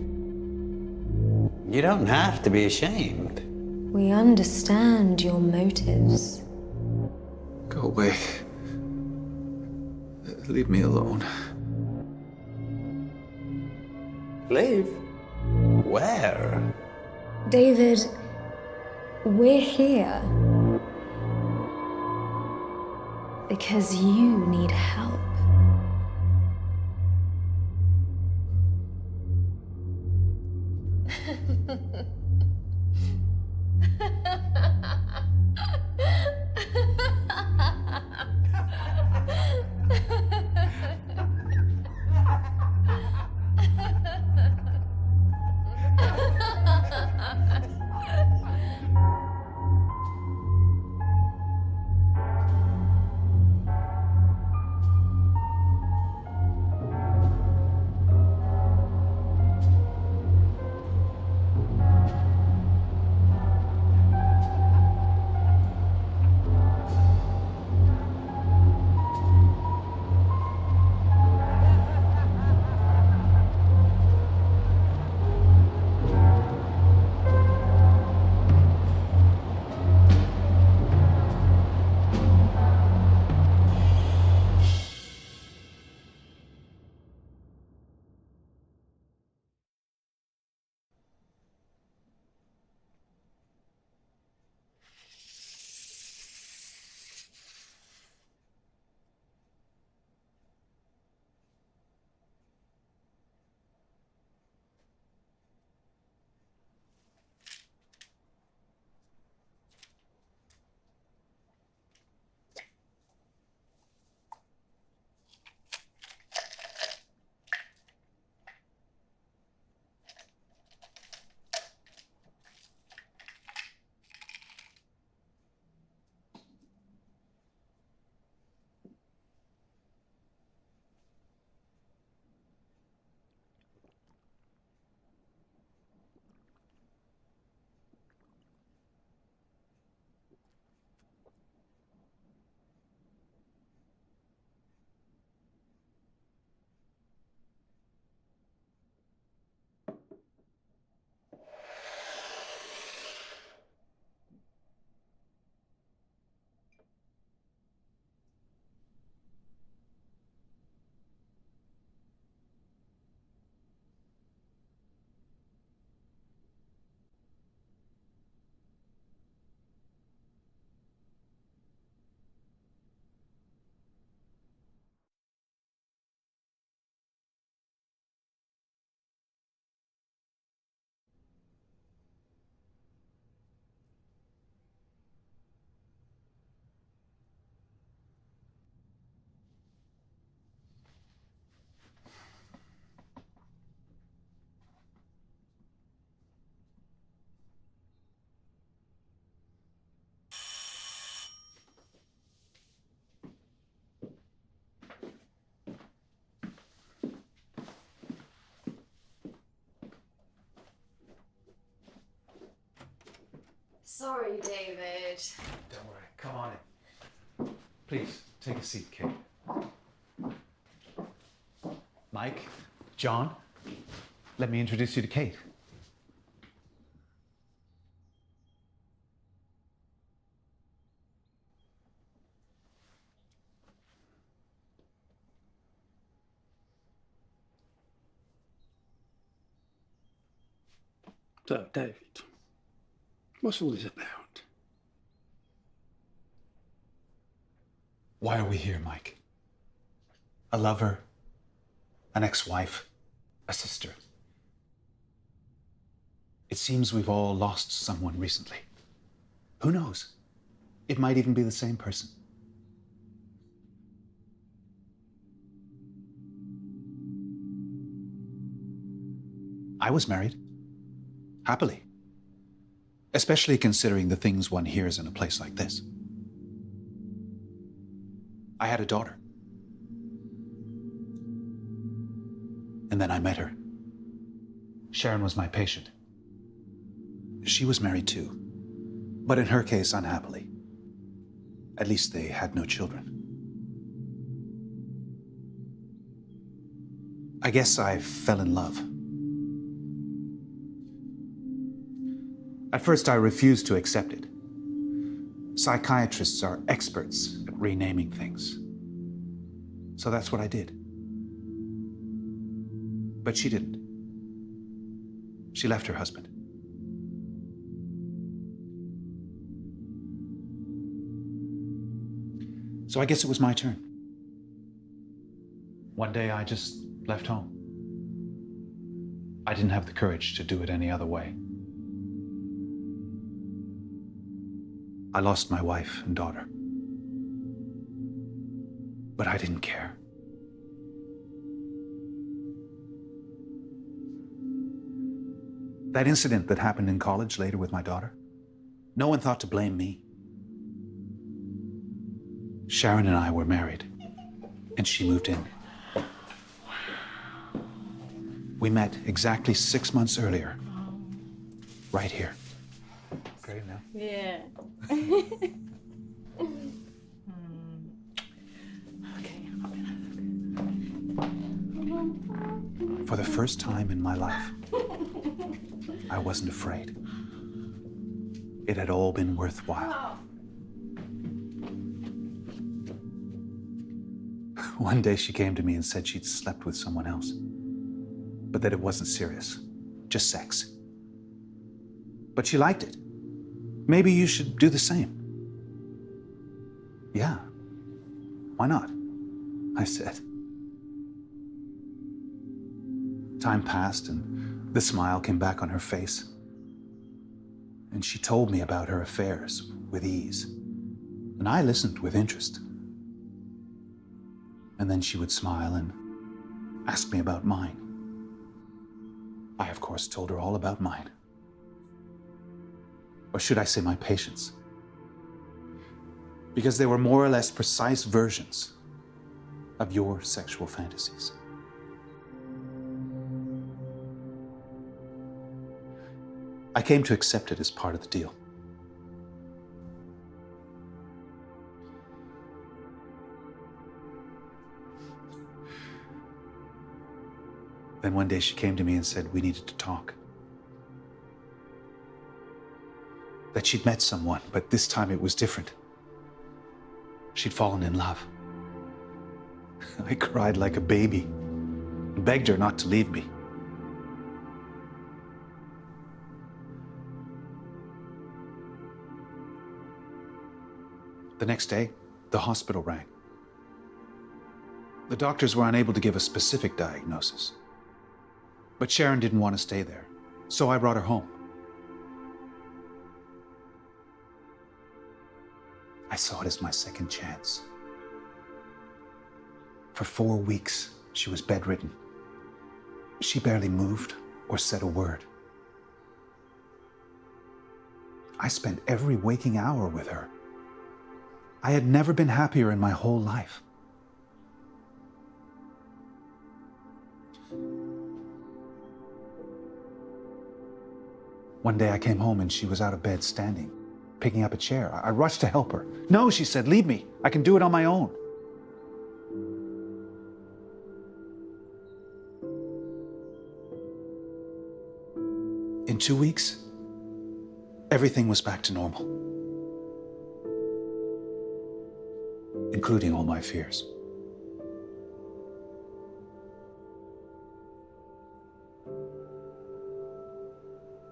You don't have to be ashamed. We understand your motives. Go away. Leave me alone. Leave? Where? David, we're here. Because you need help. Sorry, David. Don't worry. Come on in. Please, take a seat, Kate. Mike, John, let me introduce you to Kate. So, David, what's all this about? Why are we here, Mike? A lover, an ex-wife, a sister. It seems we've all lost someone recently. Who knows? It might even be the same person. I was married. Happily. Especially considering the things one hears in a place like this. I had a daughter. And then I met her. Sharon was my patient. She was married too, but in her case, unhappily. At least they had no children. I guess I fell in love. At first, I refused to accept it. Psychiatrists are experts at renaming things. So that's what I did. But she didn't. She left her husband. So I guess it was my turn. One day I just left home. I didn't have the courage to do it any other way. I lost my wife and daughter. But I didn't care. That incident that happened in college later with my daughter, no one thought to blame me. Sharon and I were married, and she moved in. We met exactly 6 months earlier, right here. Great now. Yeah. For the first time in my life, I wasn't afraid. It had all been worthwhile. One day she came to me and said she'd slept with someone else, but that it wasn't serious, just sex. But she liked it. Maybe you should do the same. Yeah, why not? I said. Time passed and the smile came back on her face. And she told me about her affairs with ease. And I listened with interest. And then she would smile and ask me about mine. I, of course, told her all about mine. Or should I say my patients? Because they were more or less precise versions of your sexual fantasies. I came to accept it as part of the deal. Then one day she came to me and said we needed to talk. That she'd met someone, but this time it was different. She'd fallen in love. I cried like a baby and begged her not to leave me. The next day, the hospital rang. The doctors were unable to give a specific diagnosis. But Sharon didn't want to stay there, so I brought her home. I saw it as my second chance. For 4 weeks, she was bedridden. She barely moved or said a word. I spent every waking hour with her. I had never been happier in my whole life. One day I came home and she was out of bed standing, picking up a chair. I rushed to help her. No, she said, leave me. I can do it on my own. In 2 weeks, everything was back to normal, including all my fears.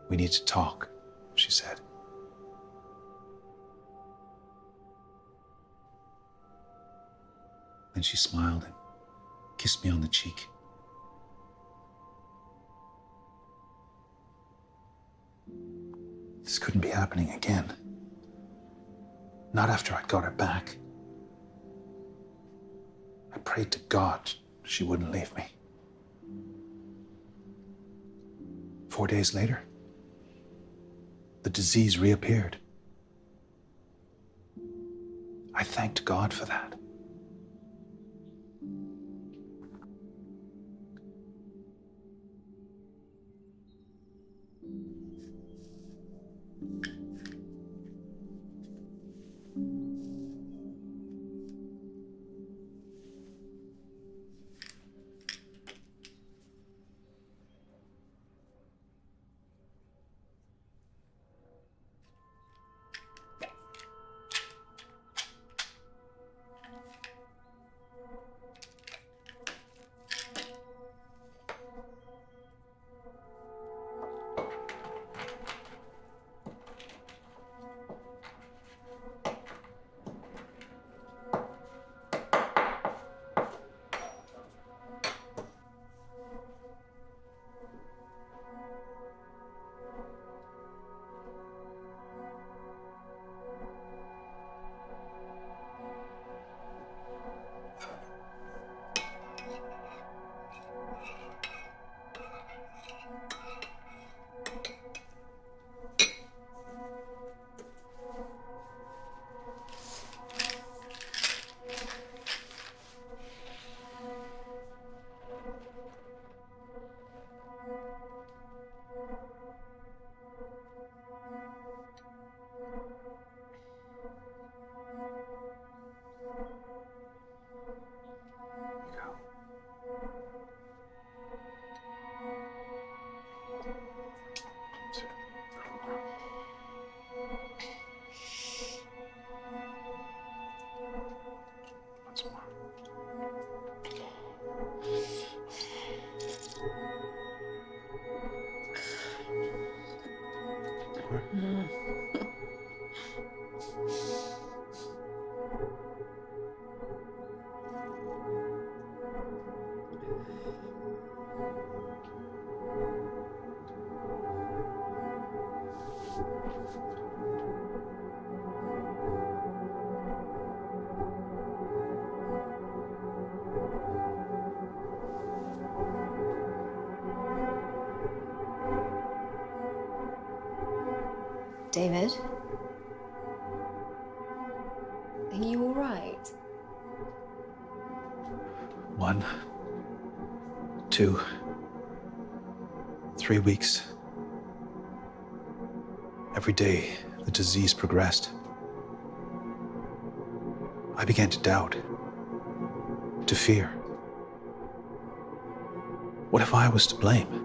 We need to talk, she said. Then she smiled and kissed me on the cheek. This couldn't be happening again. Not after I'd got her back. I prayed to God she wouldn't leave me. 4 days later, the disease reappeared. I thanked God for that. David? Are you all right? 1, 2, 3 weeks. Every day, the disease progressed. I began to doubt, to fear. What if I was to blame?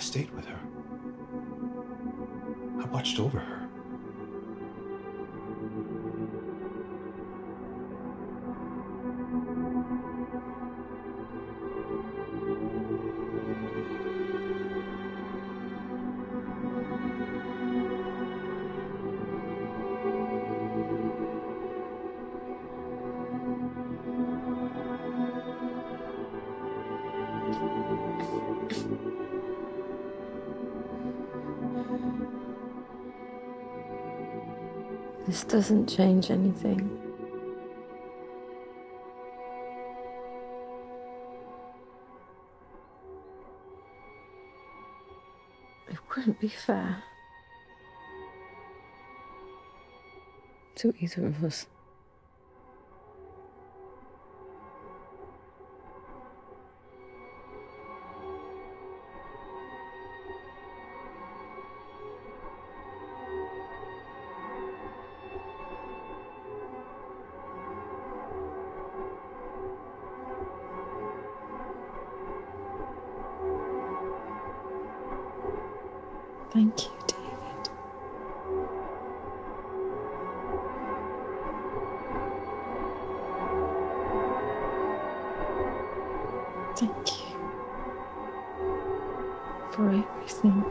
stayed with her. I watched over her. This doesn't change anything. It wouldn't be fair to either of us. Thank you, David. Thank you for everything.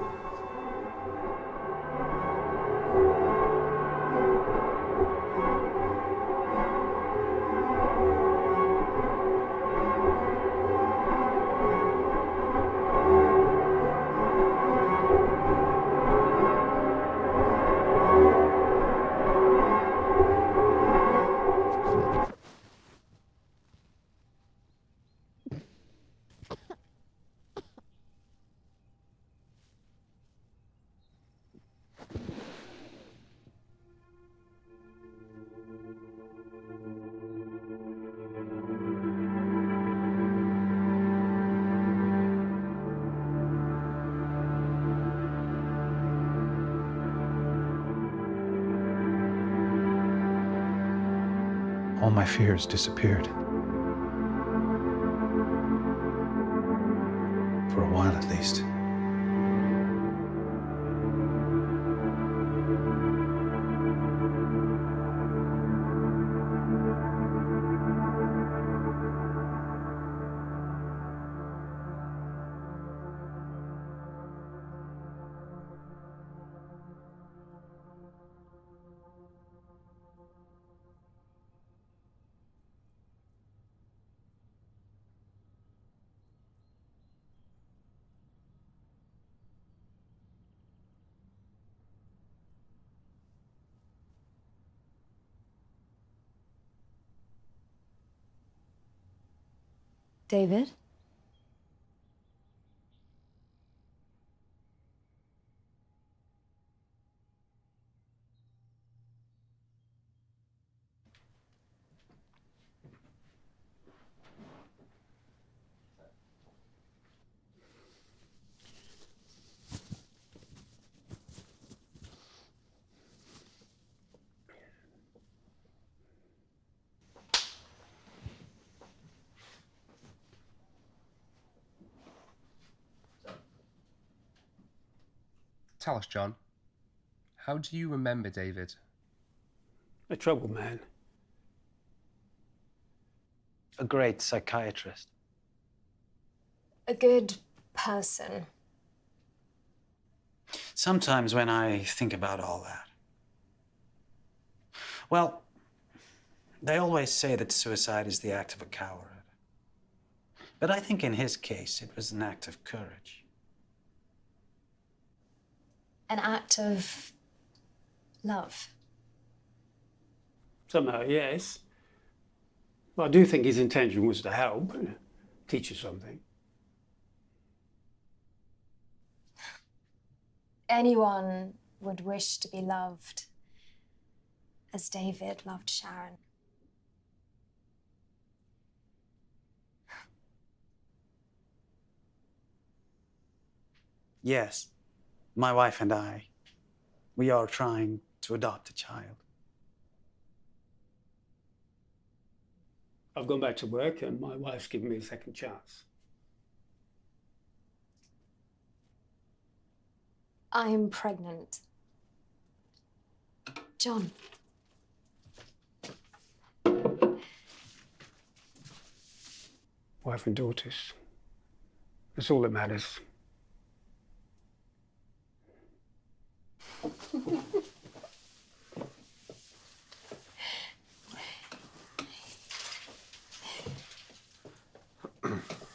All my fears disappeared. For a while, at least. David? Tell us, John. How do you remember David? A troubled man. A great psychiatrist. A good person. Sometimes when I think about all that, well, they always say that suicide is the act of a coward. But I think in his case, it was an act of courage. An act of love. Somehow, yes. But I do think his intention was to help, teach us something. Anyone would wish to be loved as David loved Sharon. Yes, my wife and I, we are trying to adopt a child. I've gone back to work and my wife's given me a second chance. I'm pregnant. John. Wife and daughters. That's all that matters.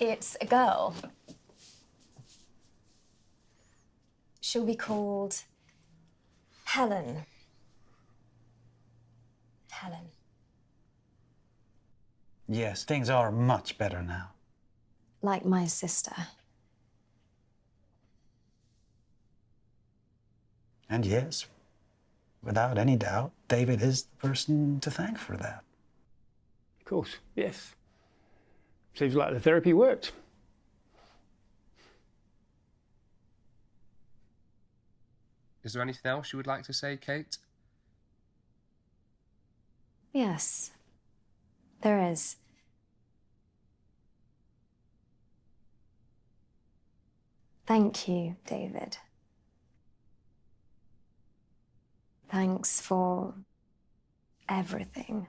It's a girl. She'll be called Helen. Helen. Yes, things are much better now. Like my sister. And yes, without any doubt, David is the person to thank for that. Of course, yes. Seems like the therapy worked. Is there anything else you would like to say, Kate? Yes, there is. Thank you, David. Thanks for everything.